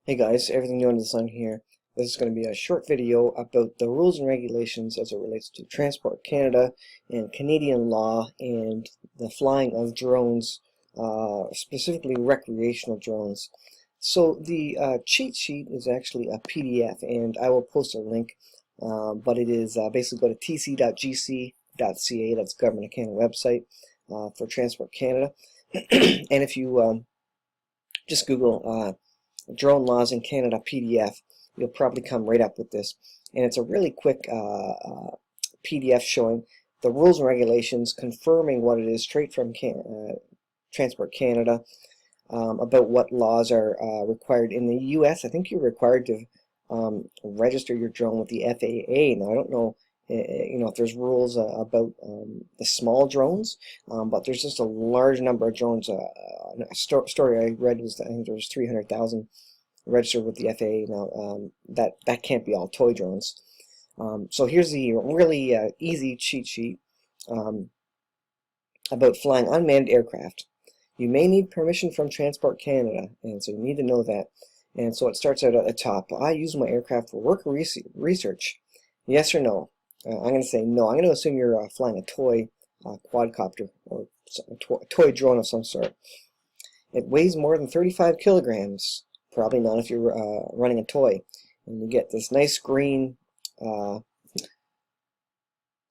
Hey guys, everything new under the sun here. This is going to be a short video about the rules and regulations as it relates to Transport Canada and Canadian law and the flying of drones, specifically recreational drones. So the cheat sheet is actually a PDF, and I will post a link, but it is basically go to TC.GC.CA, that's Government of Canada website for Transport Canada. And if you just Google Drone Laws in Canada PDF, you'll probably come right up with this. And it's a really quick PDF showing the rules and regulations, confirming what it is straight from Transport Canada, about what laws are required. In the US, I think you're required to register your drone with the FAA. Now, I don't know if there's rules about the small drones, but there's just a large number of drones. A story I read was that I think there was 300,000 registered with the FAA. Now that can't be all toy drones. So here's the really easy cheat sheet about flying unmanned aircraft. You may need permission from Transport Canada, and so you need to know that. And so it starts out at the top. I use my aircraft for work or research. Yes or no? I'm going to say no. I'm going to assume you're flying a toy quadcopter or a toy drone of some sort. It weighs more than 35 kilograms. Probably not if you're running a toy. And you get this nice green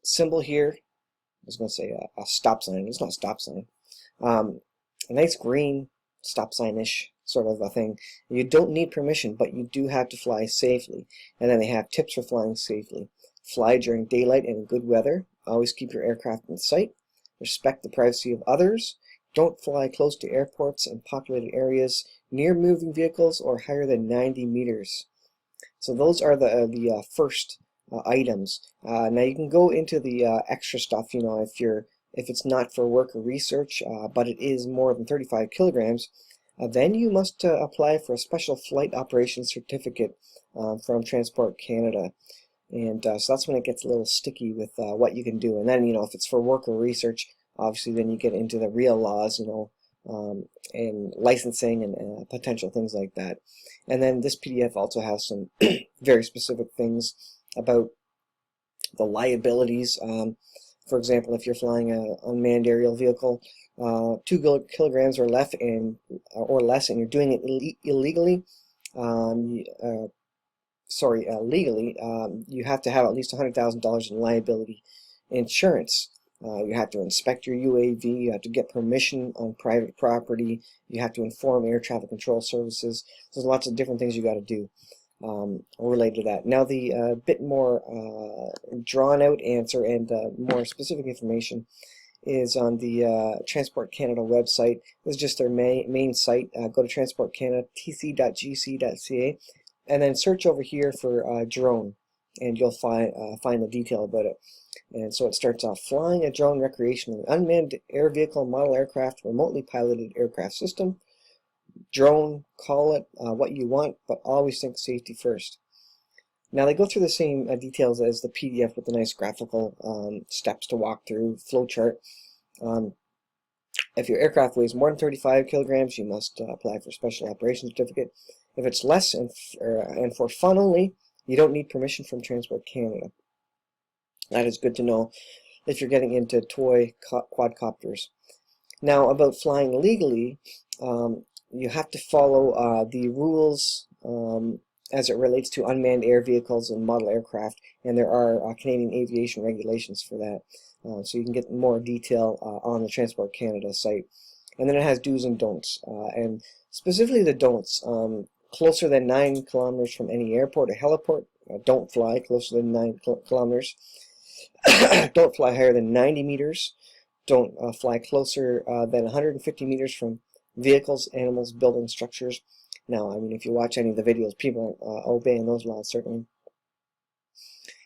symbol here. I was going to say a stop sign. It's not a stop sign. A nice green stop sign-ish sort of a thing. You don't need permission, but you do have to fly safely. And then they have tips for flying safely. Fly during daylight and in good weather. Always keep your aircraft in sight. Respect the privacy of others. Don't fly close to airports and populated areas, near moving vehicles, or higher than 90 meters. So those are the first items. Now you can go into the extra stuff. If it's not for work or research, but it is more than 35 kilograms, then you must apply for a special flight operations certificate from Transport Canada. And so that's when it gets a little sticky with what you can do. And then, if it's for work or research, obviously then you get into the real laws, and licensing and potential things like that. And then this PDF also has some very specific things about the liabilities. For example, if you're flying an unmanned aerial vehicle, 2 kilograms or less, and you're doing it illegally, legally, you have to have at least $100,000 in liability insurance. You have to inspect your UAV, you have to get permission on private property, you have to inform air traffic control services. So there's lots of different things you got to do related to that. Now the bit more drawn out answer and more specific information is on the Transport Canada website. This is just their main site. Go to Transport Canada, TC.GC.CA, and then search over here for drone, and you'll find the detail about it. And so it starts off: flying a drone recreationally, unmanned air vehicle, model aircraft, remotely piloted aircraft system. Drone, call it what you want, but always think safety first. Now they go through the same details as the PDF with the nice graphical steps to walk through, flowchart. If your aircraft weighs more than 35 kilograms, you must apply for a special operations certificate. If it's less and for fun only, you don't need permission from Transport Canada. That is good to know if you're getting into toy quadcopters. Now, about flying legally, you have to follow the rules as it relates to unmanned air vehicles and model aircraft, and there are Canadian aviation regulations for that. So you can get more detail on the Transport Canada site. And then it has do's and don'ts, and specifically the don'ts. Closer than 9 kilometers from any airport or heliport, don't fly closer than 9 kilometers. Don't fly higher than 90 meters. Don't fly closer than 150 meters from vehicles, animals, buildings, structures. Now, if you watch any of the videos, people are obeying those laws, certainly.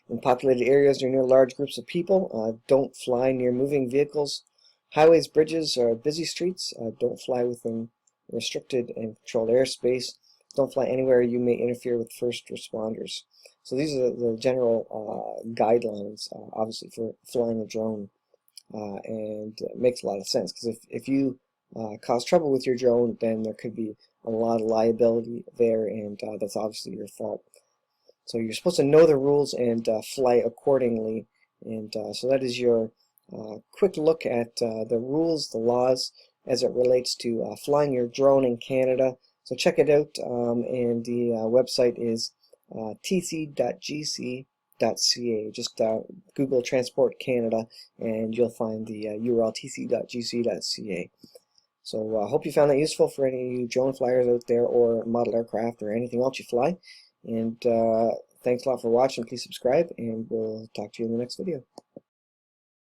In populated areas or near large groups of people, don't fly near moving vehicles, highways, bridges, or busy streets. Don't fly within restricted and controlled airspace. Don't fly anywhere you may interfere with first responders. So these are the general guidelines, obviously, for flying a drone. And it makes a lot of sense, because if you cause trouble with your drone, then there could be a lot of liability there, and that's obviously your fault. So you're supposed to know the rules and fly accordingly. And so that is your quick look at the rules, the laws, as it relates to flying your drone in Canada. So check it out, and the website is TC.GC.CA. Just Google Transport Canada, and you'll find the URL TC.GC.CA. So I hope you found that useful for any of you drone flyers out there, or model aircraft, or anything else you fly. And thanks a lot for watching. Please subscribe, and we'll talk to you in the next video.